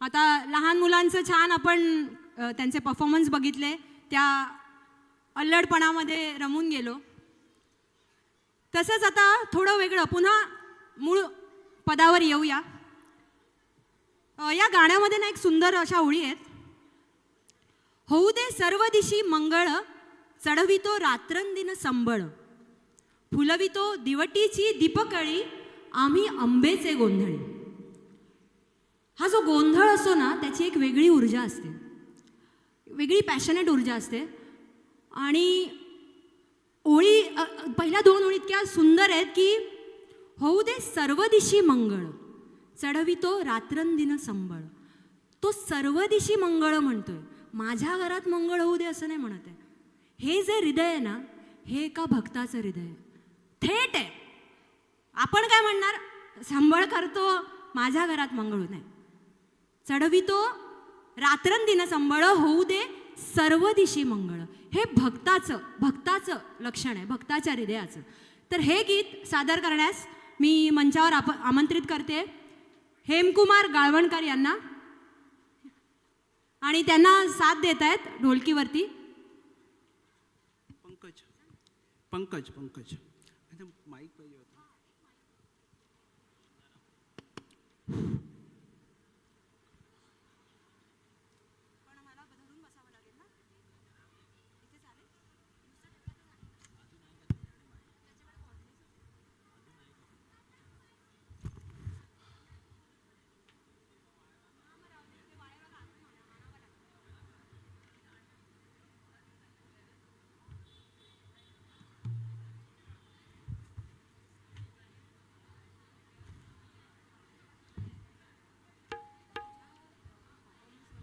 आता लहान मुलांचं छान आपण त्यांचे परफॉर्मन्स बघितले, त्या अल्लडपणामध्ये रमून गेलो. तसंच आता थोडं वेगळं पुन्हा मूळ पदावर येऊया. या गाण्यामध्ये ना एक सुंदर अशा ओळी आहेत. होऊ दे सर्व दिशी मंगळ, चढवितो रात्रंदिन संबळ, फुलवितो दिवटीची दीपकळी, आम्ही आंबेचे गोंधळी. हा जो गोंधळ असतो ना, त्याची एक वेगळी ऊर्जा असते, वेगळी पॅशनेट ऊर्जा असते. आणि ओळी पहिल्या दोन ओळी इतक्या सुंदर आहेत की होऊ दे सर्व दिशी मंगळ, चढवितो रात्रंदिन संबळ. तो सर्व दिशी मंगळ म्हणतोय, माझ्या घरात मंगळ होऊ दे असं नाही म्हणत आहे. हे जे हृदय आहे ना, हे एका भक्ताचं हृदय आहे, थेट आहे. आपण काय म्हणणार, संबळ करतो माझ्या घरात मंगळ होऊ नये, चढवितो रात्रंदिन संबळ, होऊ दे सर्व दिशी मंगळ. हे भक्ताचं लक्षण आहे, भक्ताच्या हृदयाचं. तर हे गीत सादर करण्यास मी मंचावर आमंत्रित करते हेमकुमार गाळवणकर यांना, आणि त्यांना साथ देत आहेत ढोलकीवरती पंकज माईक पाहिजे होता.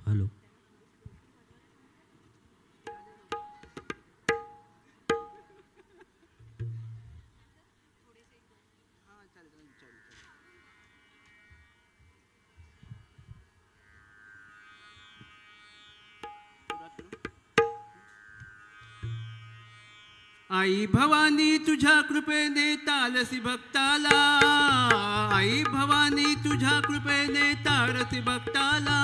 हॅलो. आई भवानी तुझ्या कृपेने तारसी भक्ताला, आई भवानी तुझ्या कृपेने तारसी भक्ताला,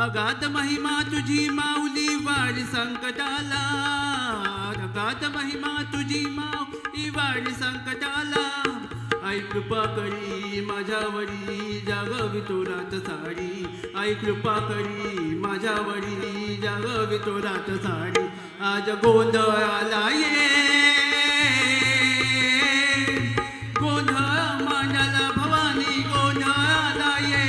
अगाध महिमा तुझी माऊली वाढ संकटाला, अगाध महिमा तुझी माऊली वाढ संकटाला. आई कृपा करी माझ्यावरी जागवितो रात साडी, आई कृपा करी माझ्यावरी जागवितो रात साडी. आज गोंधळाला ये, गोंधळ मांडला भवानी गोंधळाला ये,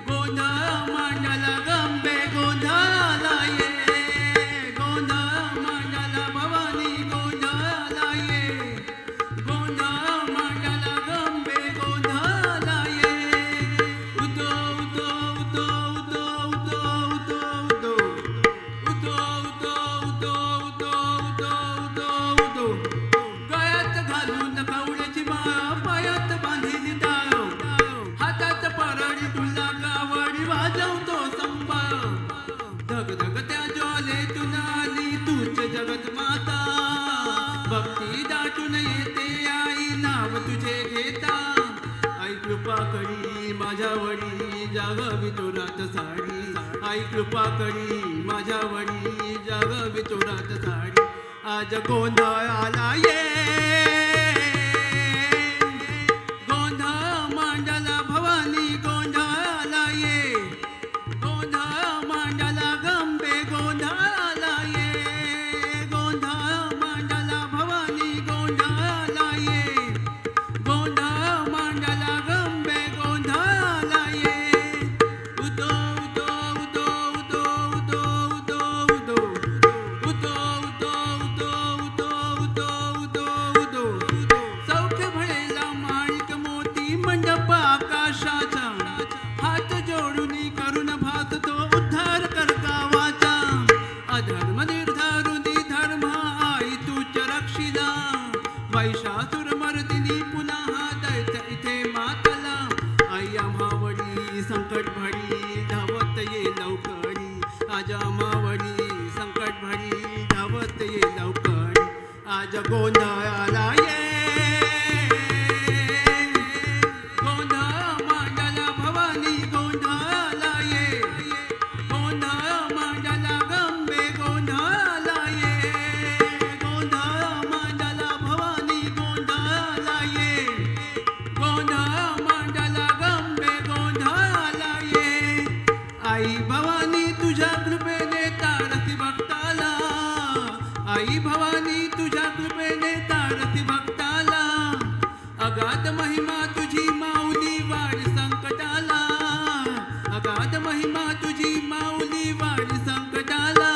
गोंधळ मांडला गंबे गोंधळाला ये, गोंधळ मांडला भवानी गोंधळाला ये, गोंधळ मांडला गंबे गोंधळाला ये. उदो उदो उदो उदो उदो उदो उदो उदो उदो गळ्यात घालून कवड्याची माळ, पायात बांधील टाळ, हातात परडी तुला कावडी वाजवतो संबळ. धगधग त्या ज्वालेतून आली तूच जगत माता, भक्ती दाटून येते आई नाव तुझे घेता. आई कृपा करी माझ्यावरी जागवितो रात साडी, आई कृपा करी माझ्यावरी जागवितो रात साडी. आज गोंधळाला ये, गोंधळ मांडला भवानी गोंधळाला ये, गोंधळ मांडला गंबे गोंधळाला ये, गोंधळ मांडला भवानी गोंधळाला ये, गोंधळ मांडला गंबे गोंधळाला ये. उदो उदो उदो उदो उदो उदो उदो उदो उदो उदो उदो उदो उदो. सौख्य भळेला माणिक मोती मंडप आकाशाचा, हात जोडून करून भासतो उद्धार कर गावाचा. अधर्म निर्धारून धर्म आई तूच रक्षिला, वैशासुर मर्दिनी पुन्हा दैत्य इथे मातला. आई आम्हावडी संकट भरी धावत ये लवकरी, आज आम्हावडी संकट भरी धावत ये लवकरी. आज गोंधळाला ये, गोंधळ मांडला भवानी गोंधळाला महिमा तुझी माऊली वाढ संकटाला, अगाध महिमा तुझी माऊली वाढ संकटाला.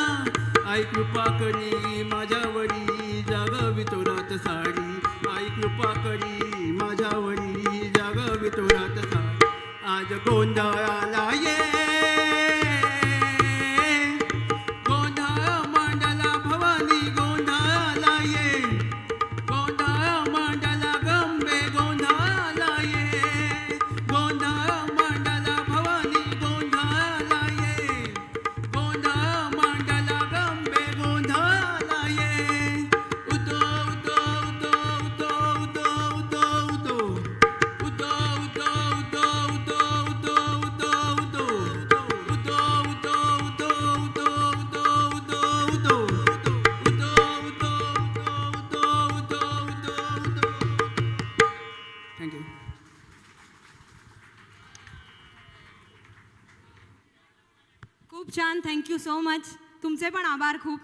आई कृपा करी माझ्यावरी जागवी तोरात साडी, आई कृपा करी माझ्यावरी जागवी तोरात साडी. आज गोंधळाला ये, गोंधळ मांडला भवानी गोंधळाला ये, गोंधळ मांडला गंबे गोंधळाला ये, गोंधळ मांडला भवानी गोंधळाला ये, गोंधळ मांडला गंबे गोंधळाला ये. उतो उतो उतो उतो उतो उतो उतो उतो उतो उतो उतो उतो उतो थँक्यू. खूप छान, थँक्यू सो मच. तुमचे पण आभार खूप.